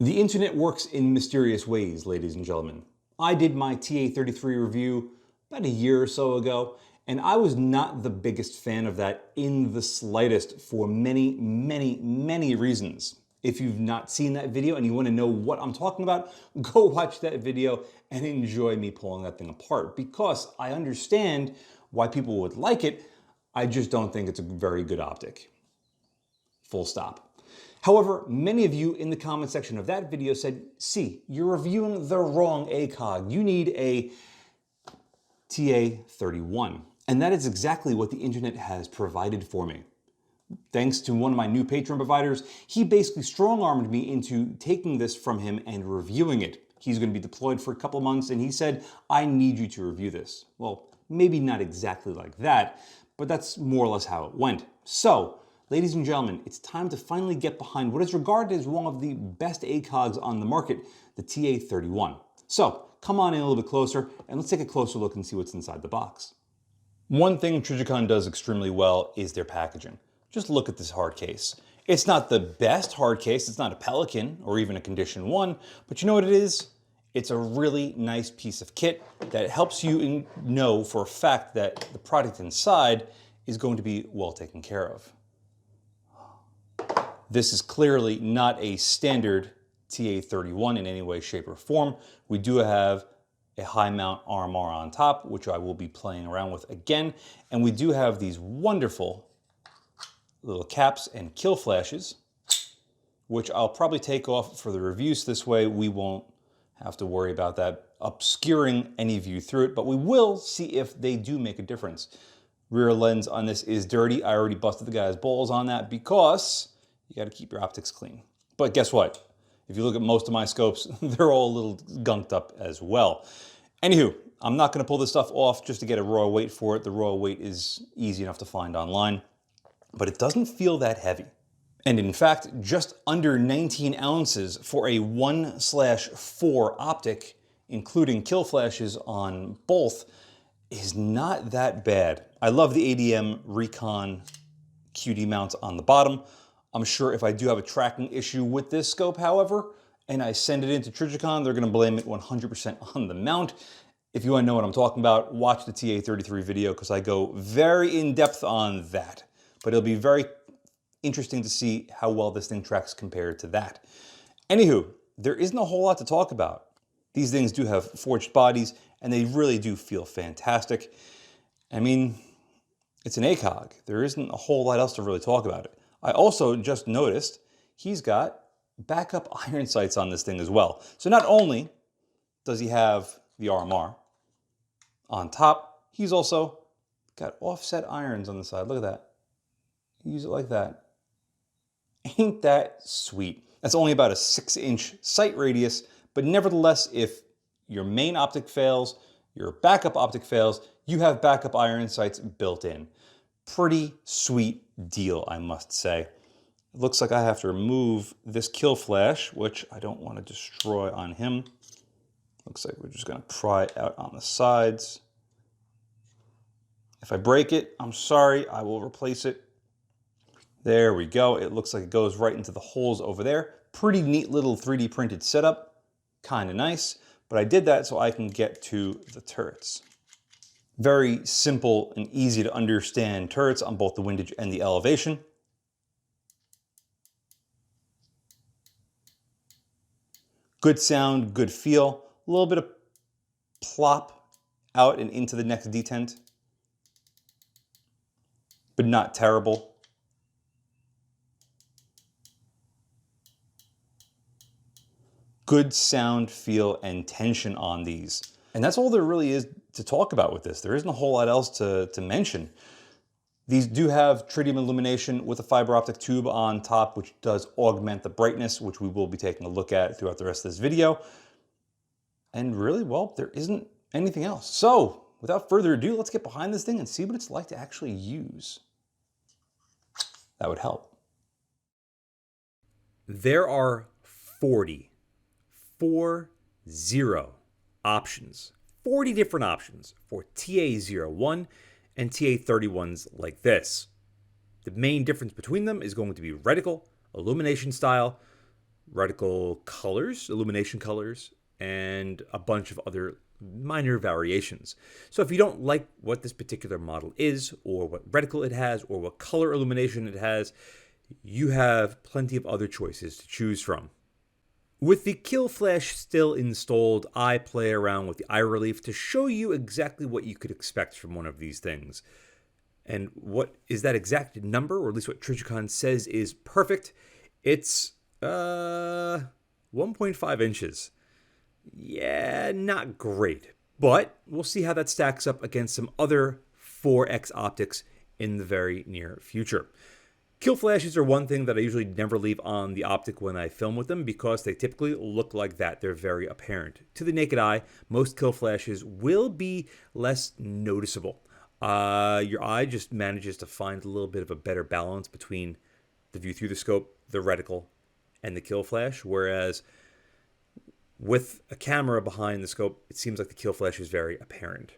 The internet works in mysterious ways, ladies and gentlemen. I did my TA33 review about a year or so ago, and I was not the biggest fan of that in the slightest for many, many, many reasons. If you've not seen that video and you want to know what I'm talking about, go watch that video and enjoy me pulling that thing apart, because I understand why people would like it. I just don't think it's a very good optic. Full stop. However, many of you in the comment section of that video said, "See, you're reviewing the wrong ACOG. You need a TA31." And that is exactly what the internet has provided for me. Thanks to one of my new Patreon providers, he basically strong-armed me into taking this from him and reviewing it. He's going to be deployed for a couple of months, and he said, "I need you to review this." Well, maybe not exactly like that, but that's more or less how it went. So, ladies and gentlemen, it's time to finally get behind what is regarded as one of the best ACOGs on the market, the TA31. So, come on in a little bit closer, and let's take a closer look and see what's inside the box. One thing Trijicon does extremely well is their packaging. Just look at this hard case. It's not the best hard case, it's not a Pelican or even a Condition 1, but you know what it is? It's a really nice piece of kit that helps you know for a fact that the product inside is going to be well taken care of. This is clearly not a standard TA31 in any way, shape, or form. We do have a high mount RMR on top, which I will be playing around with again. And we do have these wonderful little caps and kill flashes, which I'll probably take off for the reviews. This way we won't have to worry about that obscuring any view through it, but we will see if they do make a difference. Rear lens on this is dirty. I already busted the guy's balls on that because you got to keep your optics clean. But guess what? If you look at most of my scopes, they're all a little gunked up as well. Anywho, I'm not going to pull this stuff off just to get a raw weight for it. The raw weight is easy enough to find online, but it doesn't feel that heavy. And in fact, just under 19 ounces for a 1/4 optic, including kill flashes on both, is not that bad. I love the ADM Recon QD mounts on the bottom. I'm sure if I do have a tracking issue with this scope, however, and I send it into Trijicon, they're going to blame it 100% on the mount. If you want to know what I'm talking about, watch the TA33 video because I go very in-depth on that. But it'll be very interesting to see how well this thing tracks compared to that. Anywho, there isn't a whole lot to talk about. These things do have forged bodies, and they really do feel fantastic. I mean, it's an ACOG. There isn't a whole lot else to really talk about it. I also just noticed he's got backup iron sights on this thing as well. So not only does he have the RMR on top, he's also got offset irons on the side. Look at that. Use it like that. Ain't that sweet? That's only about a 6-inch sight radius, but nevertheless, if your main optic fails, your backup optic fails, you have backup iron sights built in. Pretty sweet deal, I must say. It looks like I have to remove this kill flash, which I don't want to destroy on him. Looks like we're just going to pry it out on the sides. If I break it, I'm sorry, I will replace it. There we go. It looks like it goes right into the holes over there. Pretty neat little 3D printed setup. Kind of nice, but I did that so I can get to the turrets. Very simple and easy to understand turrets on both the windage and the elevation. Good sound, good feel. A little bit of plop out and into the next detent, but not terrible. Good sound, feel, and tension on these. And that's all there really is to talk about with this. There isn't a whole lot else to mention. These do have tritium illumination with a fiber optic tube on top, which does augment the brightness, which we will be taking a look at throughout the rest of this video. And really, well, there isn't anything else. So, without further ado, let's get behind this thing and see what it's like to actually use. That would help. There are 40 options, 40 different options for TA01 and TA31s like this. The main difference between them is going to be reticle, illumination style, reticle colors, illumination colors, and a bunch of other minor variations. So if you don't like what this particular model is, or what reticle it has, or what color illumination it has, you have plenty of other choices to choose from. With the kill flash still installed, I play around with the eye relief to show you exactly what you could expect from one of these things. And what is that exact number, or at least what Trijicon says is perfect? It's 1.5 inches. Yeah, not great. But we'll see how that stacks up against some other 4X optics in the very near future. Kill flashes are one thing that I usually never leave on the optic when I film with them because they typically look like that. They're very apparent. To the naked eye, most kill flashes will be less noticeable. Your eye just manages to find a little bit of a better balance between the view through the scope, the reticle, and the kill flash, whereas with a camera behind the scope, it seems like the kill flash is very apparent.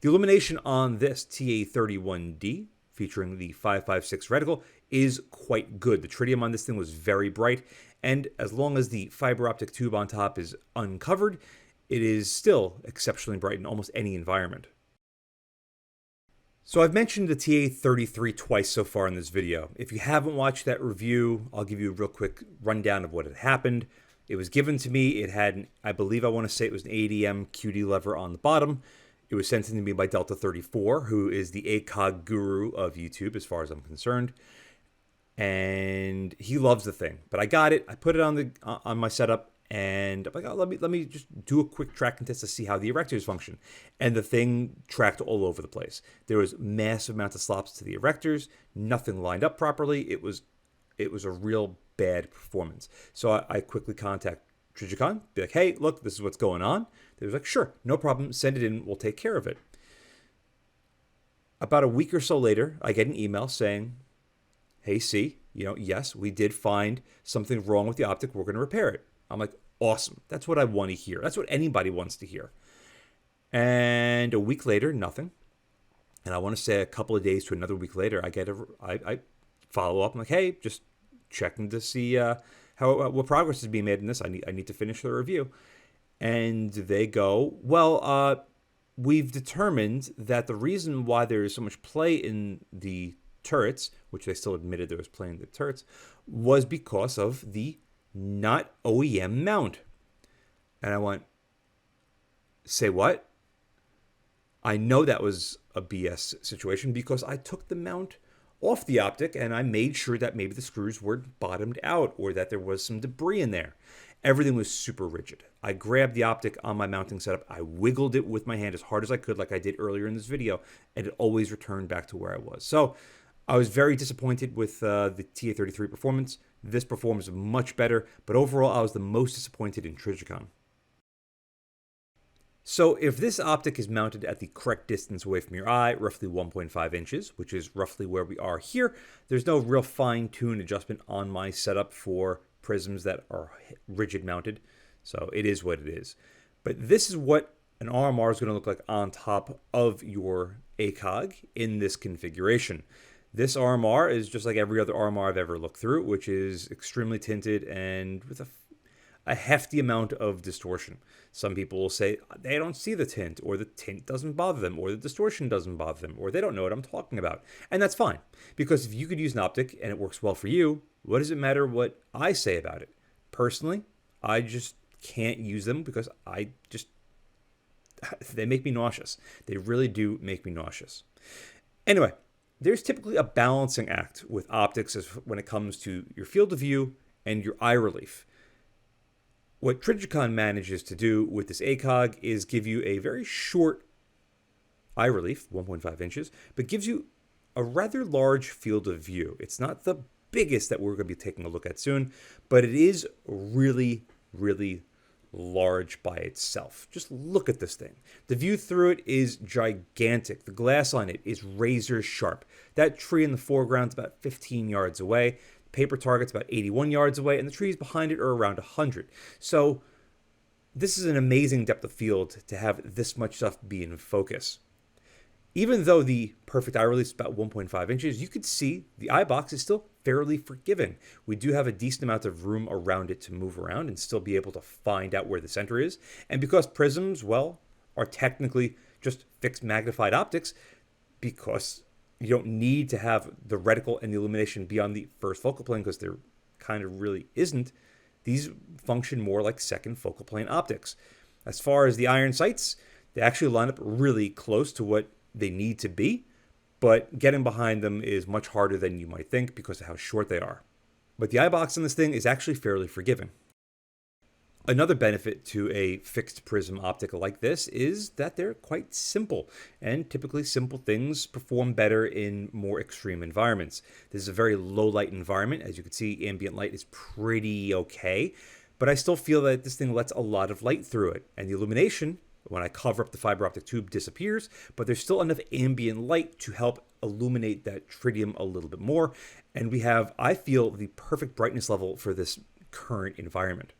The illumination on this TA31-D, featuring the 556 reticle, is quite good. The tritium on this thing was very bright, and as long as the fiber optic tube on top is uncovered, it is still exceptionally bright in almost any environment. So I've mentioned the TA33 twice so far in this video. If you haven't watched that review, I'll give you a real quick rundown of what had happened. It was given to me. It had, I believe I want to say it was an ADM QD lever on the bottom. It was sent in to me by Delta34, who is the ACOG guru of YouTube as far as I'm concerned. And he loves the thing. But I got it. I put it on my setup. And I'm like, oh, let me just do a quick tracking test to see how the erectors function. And the thing tracked all over the place. There was massive amounts of slops to the erectors. Nothing lined up properly. It was a real bad performance. So I quickly contact Trijicon, be like, hey, look, this is what's going on. They was like, sure, no problem. Send it in. We'll take care of it. About a week or so later, I get an email saying, hey, C, yes, we did find something wrong with the optic. We're going to repair it. I'm like, awesome. That's what I want to hear. That's what anybody wants to hear. And a week later, nothing. And I want to say a couple of days to another week later, I follow up. I'm like, hey, just checking to see what progress is being made in this. I need to finish the review. And they go, well, we've determined that the reason why there is so much play in the turrets, which they still admitted there was play in the turrets, was because of the not OEM mount. And I went, say what? I know that was a BS situation because I took the mount off the optic and I made sure that maybe the screws were bottomed out or that there was some debris in there. Everything was super rigid. I grabbed the optic on my mounting setup. I wiggled it with my hand as hard as I could, like I did earlier in this video, and it always returned back to where I was. So I was very disappointed with the TA33 performance. This performs much better, but overall I was the most disappointed in Trijicon. So if this optic is mounted at the correct distance away from your eye, roughly 1.5 inches, which is roughly where we are here, there's no real fine-tuned adjustment on my setup for prisms that are rigid mounted. So it is what it is. But this is what an RMR is going to look like on top of your ACOG in this configuration. This RMR is just like every other RMR I've ever looked through, which is extremely tinted and with a hefty amount of distortion. Some people will say they don't see the tint, or the tint doesn't bother them, or the distortion doesn't bother them, or they don't know what I'm talking about. And that's fine, because if you could use an optic and it works well for you, what does it matter what I say about it? Personally, I just can't use them because they make me nauseous. They really do make me nauseous. Anyway, there's typically a balancing act with optics when it comes to your field of view and your eye relief. What Trijicon manages to do with this ACOG is give you a very short eye relief, 1.5 inches, but gives you a rather large field of view. It's not the biggest that we're going to be taking a look at soon, but it is really, really large by itself. Just look at this thing. The view through it is gigantic. The glass on it is razor sharp. That tree in the foreground is about 15 yards away. Paper target's about 81 yards away, and the trees behind it are around 100. So this is an amazing depth of field to have this much stuff be in focus. Even though the perfect eye relief is about 1.5 inches, you could see the Eyebox is still fairly forgiving. We do have a decent amount of room around it to move around and still be able to find out where the center is. And because prisms, well, are technically just fixed magnified optics, because you don't need to have the reticle and the illumination be on the first focal plane, because there kind of really isn't. These function more like second focal plane optics. As far as the iron sights, they actually line up really close to what they need to be, but getting behind them is much harder than you might think because of how short they are. But the Eyebox in this thing is actually fairly forgiving. Another benefit to a fixed prism optic like this is that they're quite simple, and typically simple things perform better in more extreme environments. This is a very low light environment. As you can see, ambient light is pretty okay, but I still feel that this thing lets a lot of light through it, and the illumination, when I cover up the fiber optic tube, disappears, but there's still enough ambient light to help illuminate that tritium a little bit more, and we have, I feel, the perfect brightness level for this current environment.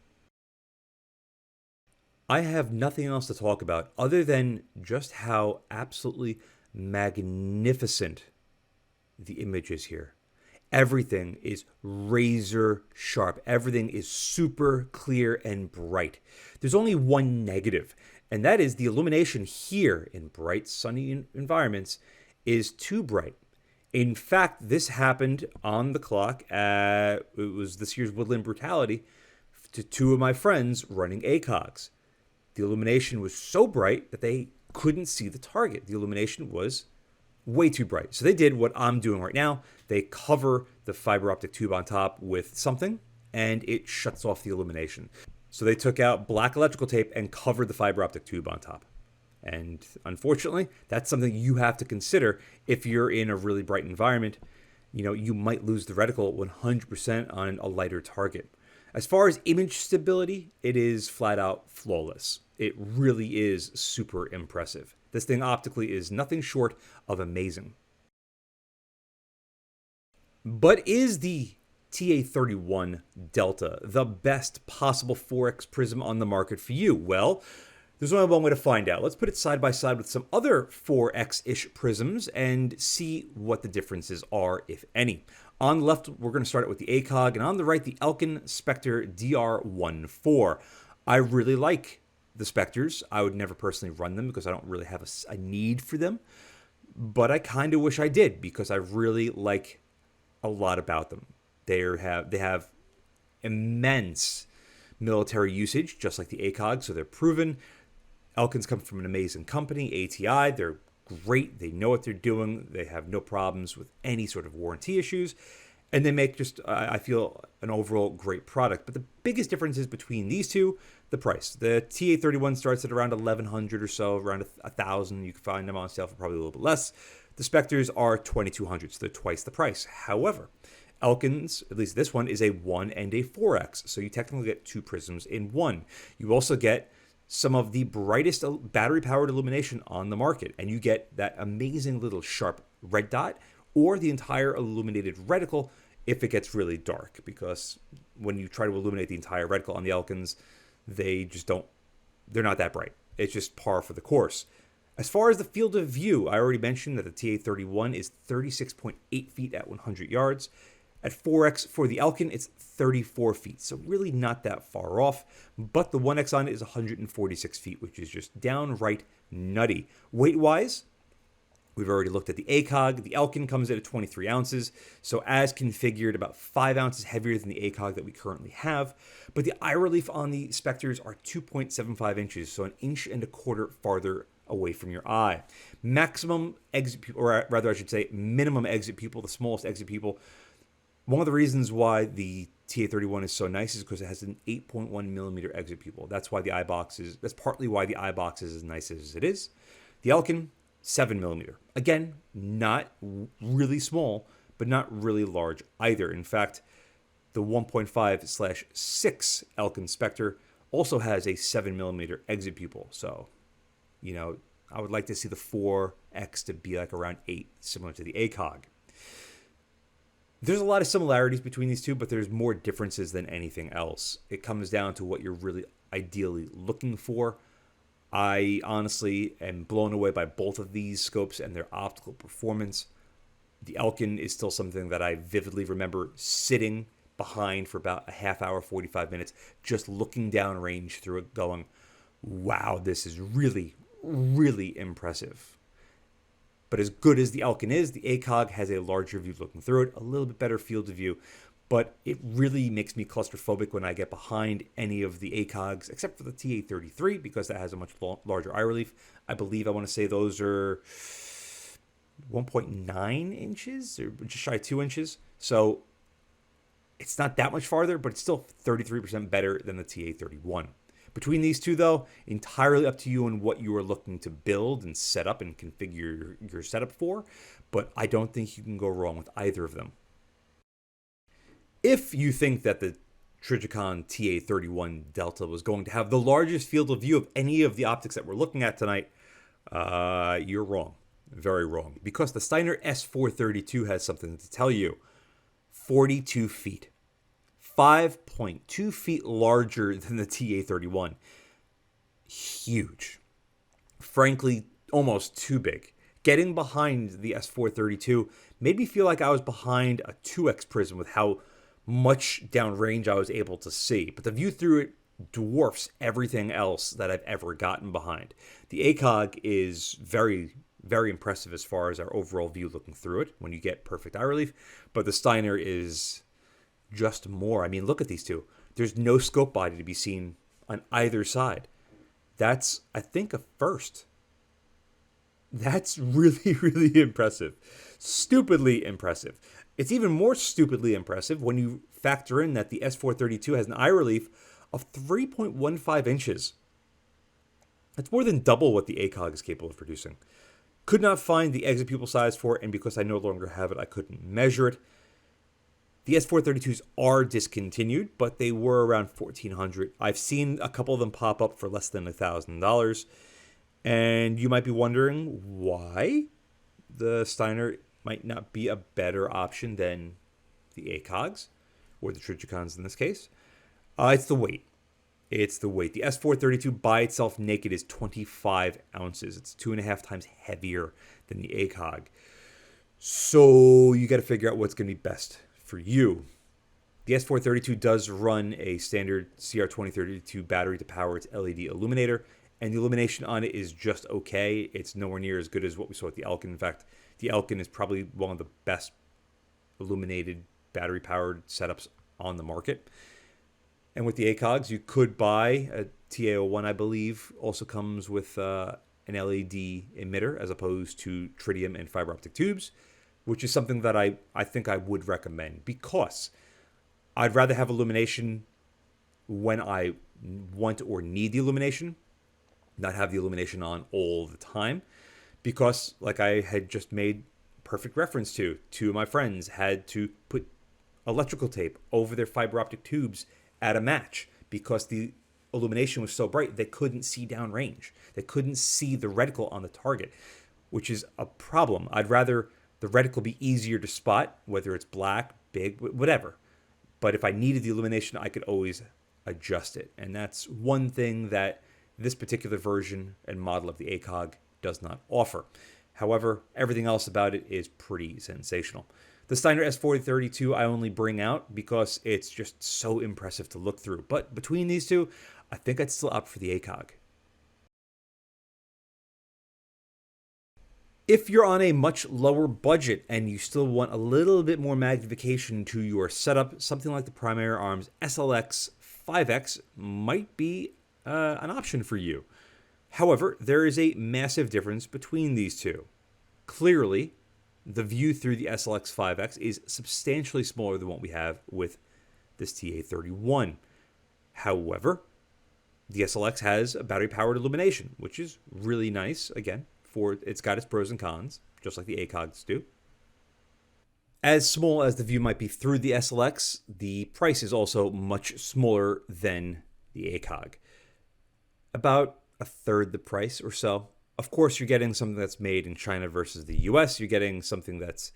I have nothing else to talk about other than just how absolutely magnificent the image is here. Everything is razor sharp. Everything is super clear and bright. There's only one negative, and that is the illumination here in bright, sunny environments is too bright. In fact, this happened on the clock it was this year's Woodland Brutality to two of my friends running ACOGs. The illumination was so bright that they couldn't see the target. The illumination was way too bright. So they did what I'm doing right now. They cover the fiber optic tube on top with something, and it shuts off the illumination. So they took out black electrical tape and covered the fiber optic tube on top. And unfortunately, that's something you have to consider if you're in a really bright environment. You know, you might lose the reticle 100% on a lighter target. As far as image stability, it is flat out flawless. It really is super impressive. This thing optically is nothing short of amazing. But is the TA31 Delta the best possible 4X prism on the market for you? Well, there's only one way to find out. Let's put it side by side with some other 4X-ish prisms and see what the differences are, if any. On the left, we're going to start it with the ACOG, and on the right, the Elcan Specter DR14. I really like the Specters. I would never personally run them because I don't really have a need for them, but I kind of wish I did because I really like a lot about them. They have immense military usage, just like the ACOG, so they're proven. Elcan's come from an amazing company, ATI. They're great. They know what they're doing. They have no problems with any sort of warranty issues. And they make just, I feel, an overall great product. But the biggest difference is between these two, the price. The TA31 starts at around $1,100 or so, around $1,000. You can find them on sale for probably a little bit less. The Specters are $2,200, so they're twice the price. However, Elcan's, at least this one, is a 1 and a 4X. So you technically get two prisms in one. You also get some of the brightest battery-powered illumination on the market, and you get that amazing little sharp red dot or the entire illuminated reticle if it gets really dark, because when you try to illuminate the entire reticle on the Elcans, they're not that bright. It's just par for the course. As far as the field of view, I already mentioned that the TA31 is 36.8 feet at 100 yards. At 4X for the Elcan, it's 34 feet, so really not that far off. But the 1X on it is 146 feet, which is just downright nutty. Weight-wise, we've already looked at the ACOG. The Elcan comes in at 23 ounces, so as configured, about 5 ounces heavier than the ACOG that we currently have. But the eye relief on the Specters are 2.75 inches, so 1.25 inches farther away from your eye. Maximum exit pupil, or rather I should say minimum exit pupil, the smallest exit pupil. One of the reasons why the TA31 is so nice is because it has an 8.1 millimeter exit pupil. That's partly why the Eyebox is as nice as it is. The Elcan, 7 millimeter. Again, not really small, but not really large either. In fact, the 1.5/6 Elcan Specter also has a 7 millimeter exit pupil. So, you know, I would like to see the 4X to be like around 8, similar to the ACOG. There's a lot of similarities between these two, but there's more differences than anything else. It comes down to what you're really ideally looking for. I honestly am blown away by both of these scopes and their optical performance. The Elcan is still something that I vividly remember sitting behind for about a half hour, 45 minutes, just looking down range through it going, wow, this is really, really impressive. But as good as the Elcan is, the ACOG has a larger view looking through it, a little bit better field of view, but it really makes me claustrophobic when I get behind any of the ACOGs, except for the TA33, because that has a much larger eye relief. I believe I want to say those are 1.9 inches, or just shy of 2 inches. So it's not that much farther, but it's still 33% better than the TA31. Between these two, though, entirely up to you and what you are looking to build and set up and configure your setup for, but I don't think you can go wrong with either of them. If you think that the Trijicon TA31 Delta was going to have the largest field of view of any of the optics that we're looking at tonight, you're wrong. Very wrong. Because the Steiner S432 has something to tell you. 42 feet. 5.2 feet larger than the TA31. Huge. Frankly, almost too big. Getting behind the S432 made me feel like I was behind a 2x prism with how much downrange I was able to see. But the view through it dwarfs everything else that I've ever gotten behind. The ACOG is very, very impressive as far as our overall view looking through it when you get perfect eye relief. But the Steiner is just more. I mean, look at these two. There's no scope body to be seen on either side. That's, I think, a first. That's really, really impressive. Stupidly impressive. It's even more stupidly impressive when you factor in that the S432 has an eye relief of 3.15 inches. That's more than double what the ACOG is capable of producing. Could not find the exit pupil size for it, and because I no longer have it, I couldn't measure it. The S432s are discontinued, but they were around $1,400. I've seen a couple of them pop up for less than $1,000. And you might be wondering why the Steiner might not be a better option than the ACOGs, or the Trijicons in this case. It's the weight. It's the weight. The S432 by itself naked is 25 ounces. It's 2.5 times heavier than the ACOG. So you got to figure out what's going to be best for you. The S432 does run a standard CR2032 battery to power its LED illuminator, and the illumination on it is just okay. It's nowhere near as good as what we saw with the Elcan. In fact, the Elcan is probably one of the best illuminated battery-powered setups on the market. And with the ACOGs, you could buy a TA01, I believe, also comes with an LED emitter as opposed to tritium and fiber optic tubes, which is something that I think I would recommend, because I'd rather have illumination when I want or need the illumination, not have the illumination on all the time, because like I had just made perfect reference to, two of my friends had to put electrical tape over their fiber optic tubes at a match because the illumination was so bright they couldn't see downrange. They couldn't see the reticle on the target, which is a problem. I'd rather the reticle be easier to spot, whether it's black, big, whatever. But if I needed the illumination, I could always adjust it. And that's one thing that this particular version and model of the ACOG does not offer. However, everything else about it is pretty sensational. The Steiner S432 I only bring out because it's just so impressive to look through. But between these two, I think I'd still opt for the ACOG. If you're on a much lower budget and you still want a little bit more magnification to your setup, something like the Primary Arms SLX 5X might be an option for you. However, there is a massive difference between these two. Clearly, the view through the SLX 5X is substantially smaller than what we have with this TA31. However, the SLX has a battery-powered illumination, which is really nice. Again, it's got its pros and cons, just like the ACOGs do. As small as the view might be through the SLX, the price is also much smaller than the ACOG. About a third the price or so. Of course, you're getting something that's made in China versus the US. You're getting something that's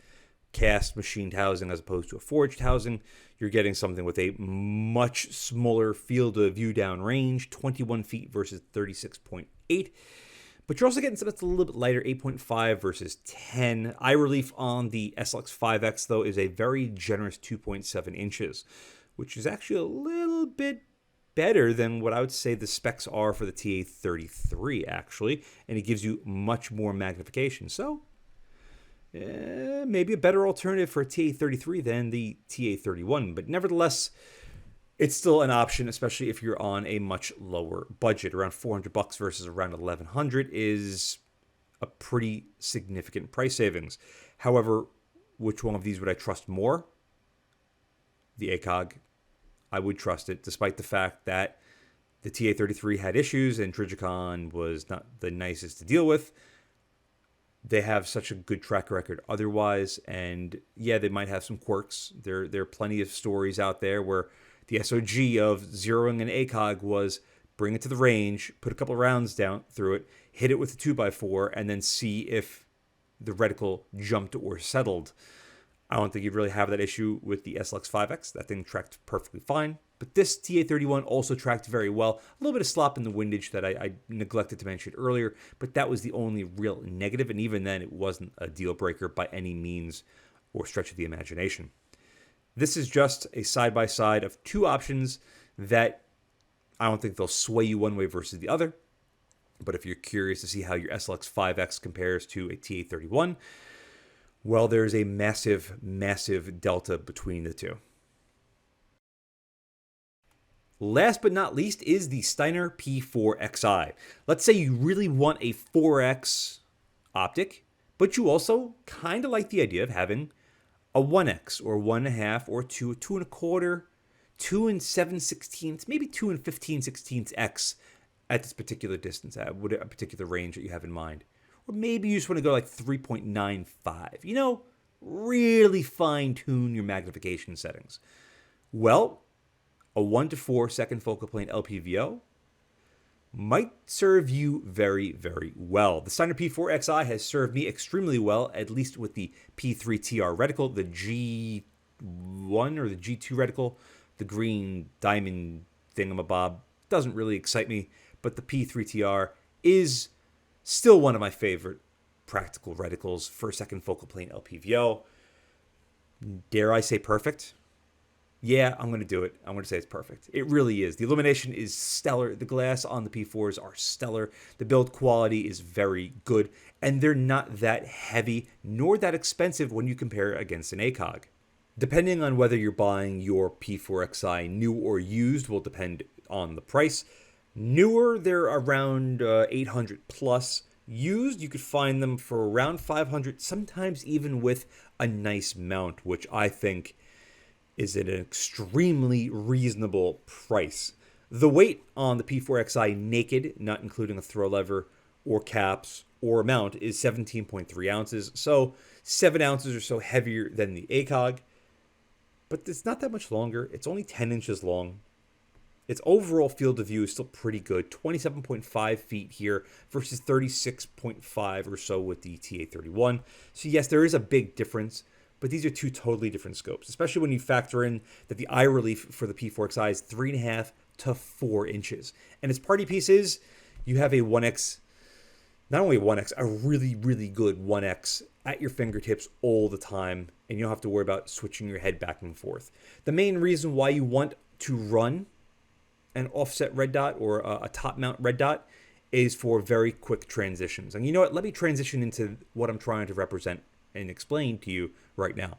cast machined housing as opposed to a forged housing. You're getting something with a much smaller field of view down range, 21 feet versus 36.8. But you're also getting something that's a little bit lighter, 8.5 versus 10. Eye relief on the SLX5X, though, is a very generous 2.7 inches, which is actually a little bit better than what I would say the specs are for the TA33, actually. And it gives you much more magnification. So maybe a better alternative for a TA33 than the TA31. But nevertheless, it's still an option, especially if you're on a much lower budget. Around $400 versus around $1,100 is a pretty significant price savings. However, which one of these would I trust more? The ACOG. I would trust it, despite the fact that the TA33 had issues and Trijicon was not the nicest to deal with. They have such a good track record otherwise, and yeah, they might have some quirks. There are plenty of stories out there where the SOG of zeroing an ACOG was bring it to the range, put a couple of rounds down through it, hit it with a 2x4, and then see if the reticle jumped or settled. I don't think you'd really have that issue with the SLX5X. That thing tracked perfectly fine. But this TA31 also tracked very well. A little bit of slop in the windage that I neglected to mention earlier, but that was the only real negative, and even then it wasn't a deal breaker by any means or stretch of the imagination. This is just a side-by-side of two options that I don't think they'll sway you one way versus the other. But if you're curious to see how your SLX5X compares to a TA31, well, there's a massive, massive delta between the two. Last but not least is the Steiner P4XI. Let's say you really want a 4X optic, but you also kind of like the idea of having a 1X or 1.5 or 2, 2.25, 2 7/16, maybe 2 15/16 X at this particular distance, at a particular range that you have in mind. Or maybe you just want to go like 3.95. You know, really fine tune your magnification settings. Well, a 1:4 second focal plane LPVO might serve you very, very well. The Steiner P4XI has served me extremely well, at least with the P3TR reticle, the G1 or the G2 reticle, the green diamond thingamabob. Doesn't really excite me, but the P3TR is still one of my favorite practical reticles for second focal plane LPVO. Dare I say perfect? Yeah, I'm going to do it. I'm going to say it's perfect. It really is. The illumination is stellar. The glass on the P4s are stellar. The build quality is very good. And they're not that heavy nor that expensive when you compare it against an ACOG. Depending on whether you're buying your P4XI new or used will depend on the price. Newer, they're around 800 plus. Used, you could find them for around 500, sometimes even with a nice mount, which I think is at an extremely reasonable price. The weight on the P4XI naked, not including a throw lever or caps or a mount, is 17.3 ounces, so 7 ounces or so heavier than the ACOG, but it's not that much longer. It's only 10 inches long. Its overall field of view is still pretty good, 27.5 feet here versus 36.5 or so with the TA31. So yes, there is a big difference, but these are two totally different scopes, especially when you factor in that the eye relief for the P4XI is 3.5 to 4 inches. And its party piece is you have a 1X, not only a 1X, a really, really good 1X at your fingertips all the time, and you don't have to worry about switching your head back and forth. The main reason why you want to run an offset red dot or a top mount red dot is for very quick transitions. And you know what? Let me transition into what I'm trying to represent and explain to you right now.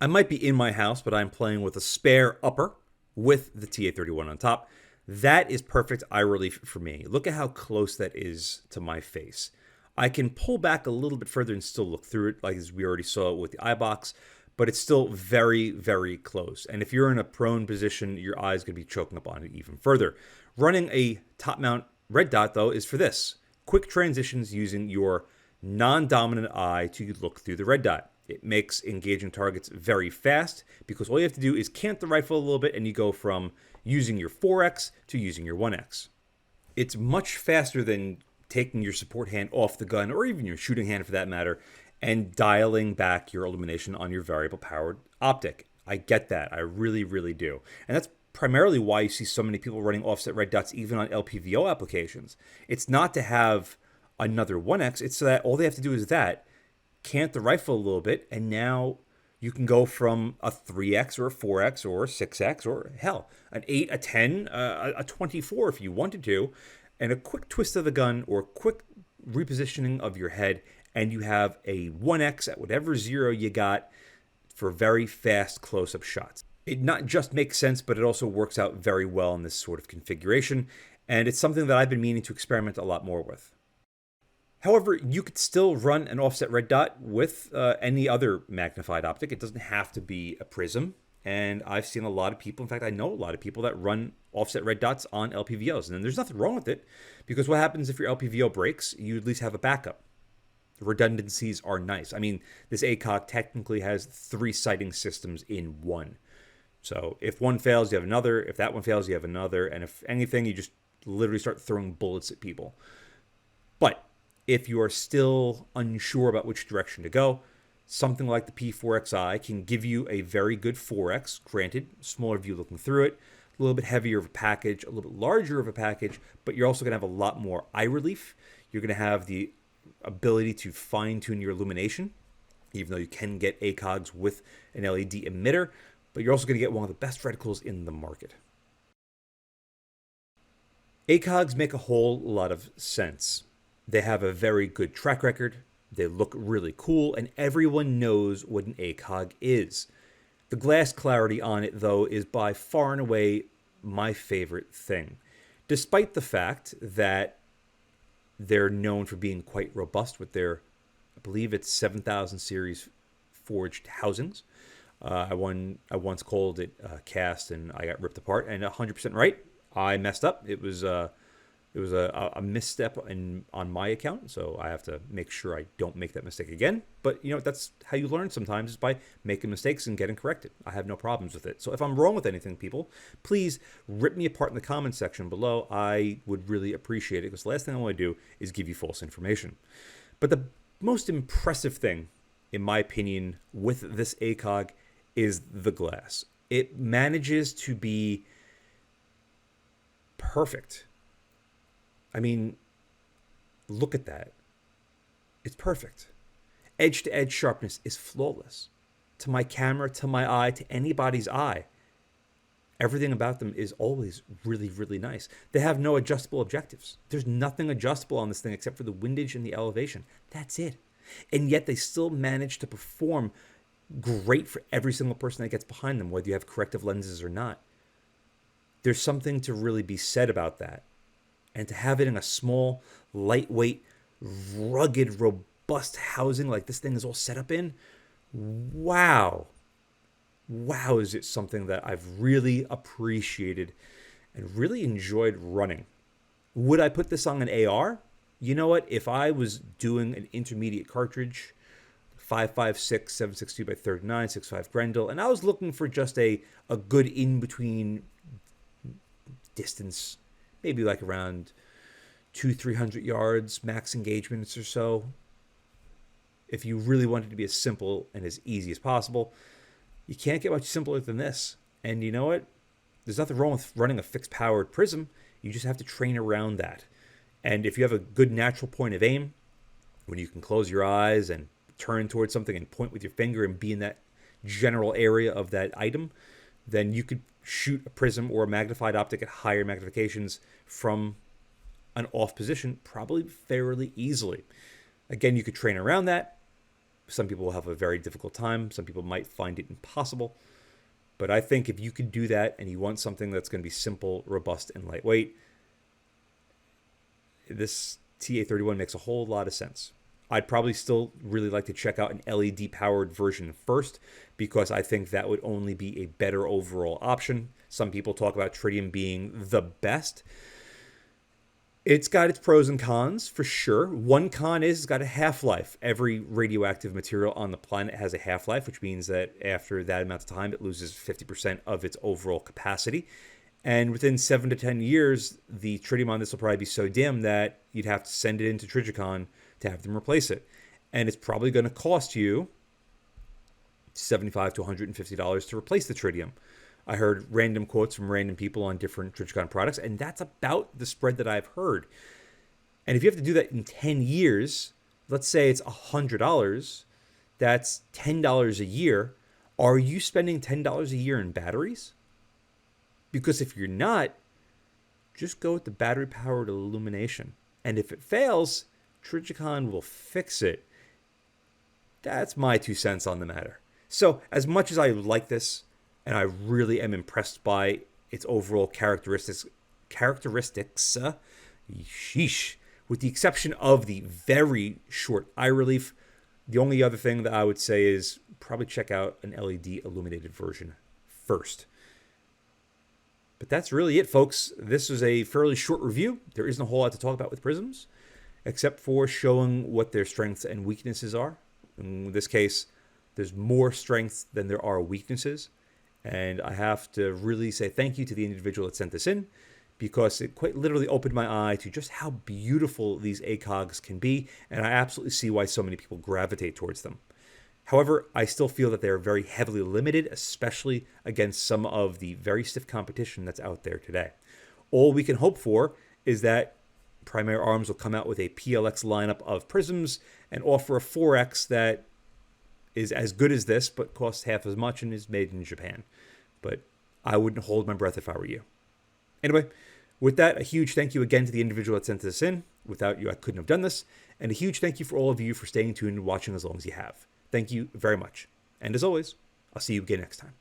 I might be in my house, but I'm playing with a spare upper with the TA31 on top. That is perfect eye relief for me. Look at how close that is to my face. I can pull back a little bit further and still look through it, like as we already saw with the Eyebox, but it's still very, very close. And if you're in a prone position, your eye's going to be choking up on it even further. Running a top mount red dot, though, is for this. Quick transitions using your non-dominant eye to look through the red dot. It makes engaging targets very fast because all you have to do is cant the rifle a little bit and you go from using your 4X to using your 1X. It's much faster than taking your support hand off the gun, or even your shooting hand for that matter, and dialing back your illumination on your variable powered optic. I get that. I really, really do. And that's primarily why you see so many people running offset red dots even on LPVO applications. It's not to have another 1x, it's so that all they have to do is cant the rifle a little bit, and now you can go from a 3x or a 4x or a 6x or hell, an 8, a 10, a 24 if you wanted to, and a quick twist of the gun or a quick repositioning of your head, and you have a 1x at whatever zero you got for very fast close-up shots. It not just makes sense, but it also works out very well in this sort of configuration, and it's something that I've been meaning to experiment a lot more with. However, you could still run an offset red dot with any other magnified optic. It doesn't have to be a prism. And I've seen a lot of people, in fact, I know a lot of people that run offset red dots on LPVOs. And there's nothing wrong with it, because what happens if your LPVO breaks? You at least have a backup. The redundancies are nice. I mean, this ACOG technically has 3 sighting systems in one. So if one fails, you have another. If that one fails, you have another. And if anything, you just literally start throwing bullets at people. But if you are still unsure about which direction to go, something like the P4XI can give you a very good 4X, granted, smaller view looking through it, a little bit heavier of a package, a little bit larger of a package, but you're also going to have a lot more eye relief. You're going to have the ability to fine-tune your illumination, even though you can get ACOGs with an LED emitter, but you're also going to get one of the best reticles in the market. ACOGs make a whole lot of sense. They have a very good track record, they look really cool, and everyone knows what an ACOG is. The glass clarity on it, though, is by far and away my favorite thing. Despite the fact that they're known for being quite robust with their, I believe it's 7000 series forged housings. I once called it cast and I got ripped apart, and 100% right. I messed up. It was a misstep on my account, so I have to make sure I don't make that mistake again. But, you know, that's how you learn sometimes, is by making mistakes and getting corrected. I have no problems with it. So if I'm wrong with anything, people, please rip me apart in the comments section below. I would really appreciate it, because the last thing I want to do is give you false information. But the most impressive thing, in my opinion, with this ACOG is the glass. It manages to be perfect. I mean, look at that. It's perfect. Edge-to-edge sharpness is flawless. To my camera, to my eye, to anybody's eye, everything about them is always really, really nice. They have no adjustable objectives. There's nothing adjustable on this thing except for the windage and the elevation. That's it. And yet they still manage to perform great for every single person that gets behind them, whether you have corrective lenses or not. There's something to really be said about that. And to have it in a small, lightweight, rugged, robust housing like this thing is all set up in, wow. Wow, is it something that I've really appreciated and really enjoyed running. Would I put this on an AR? You know what? If I was doing an intermediate cartridge, 5.56, 7.62 by 39, 6.5 Grendel, and I was looking for just a good in-between distance, maybe like around 200-300 yards, max engagements or so. If you really wanted to be as simple and as easy as possible, you can't get much simpler than this. And you know what? There's nothing wrong with running a fixed-powered prism. You just have to train around that. And if you have a good natural point of aim, when you can close your eyes and turn towards something and point with your finger and be in that general area of that item, then you could shoot a prism or a magnified optic at higher magnifications from an off position probably fairly easily. Again, you could train around that. Some people will have a very difficult time. Some people might find it impossible. But I think if you could do that and you want something that's going to be simple, robust, and lightweight, this TA31 makes a whole lot of sense. I'd probably still really like to check out an LED-powered version first, because I think that would only be a better overall option. Some people talk about tritium being the best. It's got its pros and cons, for sure. One con is it's got a half-life. Every radioactive material on the planet has a half-life, which means that after that amount of time, it loses 50% of its overall capacity. And within 7 to 10 years, the tritium on this will probably be so dim that you'd have to send it into Trijicon to have them replace it. And it's probably going to cost you $75 to $150 to replace the tritium. I heard random quotes from random people on different Trijicon products, and that's about the spread that I've heard. And if you have to do that in 10 years, let's say it's $100, that's $10 a year. Are you spending $10 a year in batteries? Because if you're not, just go with the battery-powered illumination. And if it fails, Trijicon will fix it. That's my 2 cents on the matter. So as much as I like this, and I really am impressed by its overall characteristics, sheesh, with the exception of the very short eye relief, the only other thing that I would say is probably check out an LED illuminated version first. But that's really it, folks. This was a fairly short review. There isn't a whole lot to talk about with prisms, except for showing what their strengths and weaknesses are. In this case, there's more strengths than there are weaknesses. And I have to really say thank you to the individual that sent this in, because it quite literally opened my eye to just how beautiful these ACOGs can be. And I absolutely see why so many people gravitate towards them. However, I still feel that they're very heavily limited, especially against some of the very stiff competition that's out there today. All we can hope for is that Primary Arms will come out with a PLX lineup of prisms and offer a 4X that is as good as this, but costs half as much and is made in Japan. But I wouldn't hold my breath if I were you. Anyway, with that, a huge thank you again to the individual that sent this in. Without you, I couldn't have done this. And a huge thank you for all of you for staying tuned and watching as long as you have. Thank you very much. And as always, I'll see you again next time.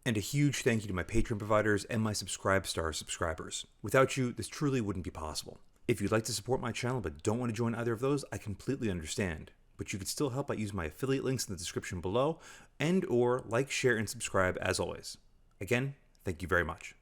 And a huge thank you to my Patreon providers and my Subscribe subscribers. Without you, this truly wouldn't be possible. If you'd like to support my channel but don't want to join either of those, I completely understand. But you could still help by using my affiliate links in the description below, and or like, share, and subscribe as always. Again, thank you very much.